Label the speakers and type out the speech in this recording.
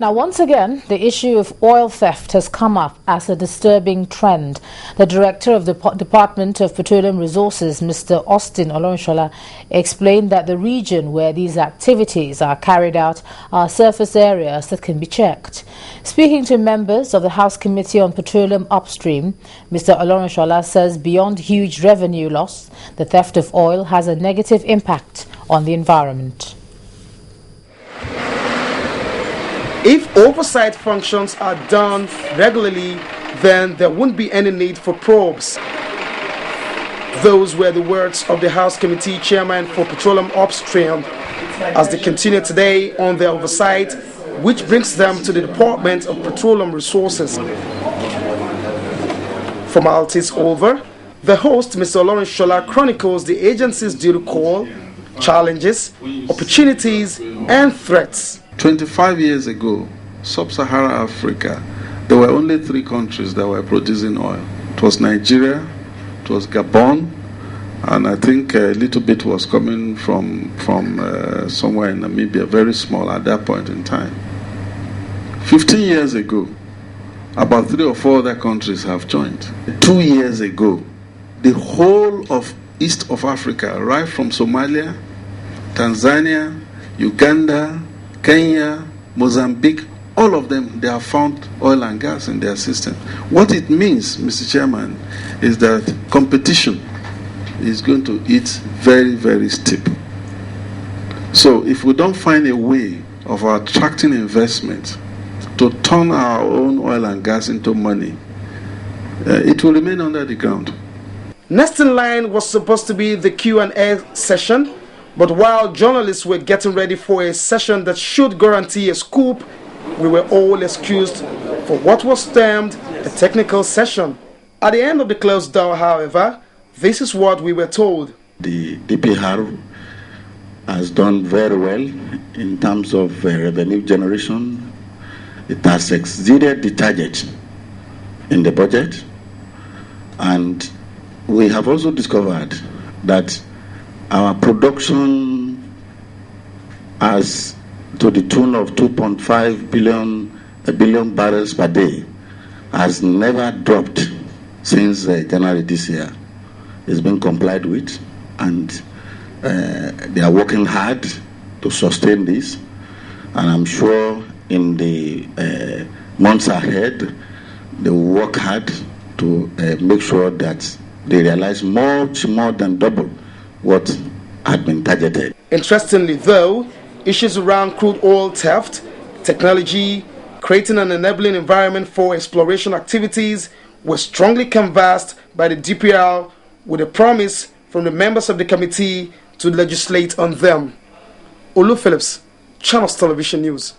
Speaker 1: Now, once again, the issue of oil theft has come up as a disturbing trend. The director of the Department of Petroleum Resources, Mr. Austin Olorunshola, explained that the region where these activities are carried out are surface areas that can be checked. Speaking to members of the House Committee on Petroleum Upstream, Mr. Olorunshola says beyond huge revenue loss, the theft of oil has a negative impact on the environment.
Speaker 2: If oversight functions are done regularly, then there won't be any need for probes. Those were the words of the House Committee Chairman for Petroleum Upstream as they continue today on their oversight, which brings them to the Department of Petroleum Resources. Formalities over, the host, Mr. Olorunshola, chronicles the agency's duty call, challenges, opportunities, and threats.
Speaker 3: 25 years ago, sub-Saharan Africa, there were only 3 countries that were producing oil. It was Nigeria, it was Gabon, and I think a little bit was coming from somewhere in Namibia, very small at that point in time. 15 years ago, about 3 or 4 other countries have joined. 2 years ago, the whole of East of Africa, right from Somalia, Tanzania, Uganda, Kenya, Mozambique, all of them, they have found oil and gas in their system. What it means, Mr. Chairman, is that competition is going to eat very, very steep. So if we don't find a way of attracting investment to turn our own oil and gas into money, it will remain under the ground.
Speaker 2: Next in line was supposed to be the Q&A session, but while journalists were getting ready for a session that should guarantee a scoop, we were all excused for what was termed a technical session. At the end of the closed door, however, this is what we were told.
Speaker 4: The DPR has done very well in terms of revenue generation. It has exceeded the target in the budget, and we have also discovered that our production, as to the tune of 2.5 billion barrels per day, has never dropped since January this year. It's been complied with, and they are working hard to sustain this. And I'm sure in the months ahead, they will work hard to make sure that they realize much more than double what had been targeted.
Speaker 2: Interestingly, though, issues around crude oil theft, technology, creating an enabling environment for exploration activities were strongly canvassed by the DPR with a promise from the members of the committee to legislate on them. Olu Phillips, Channels Television News.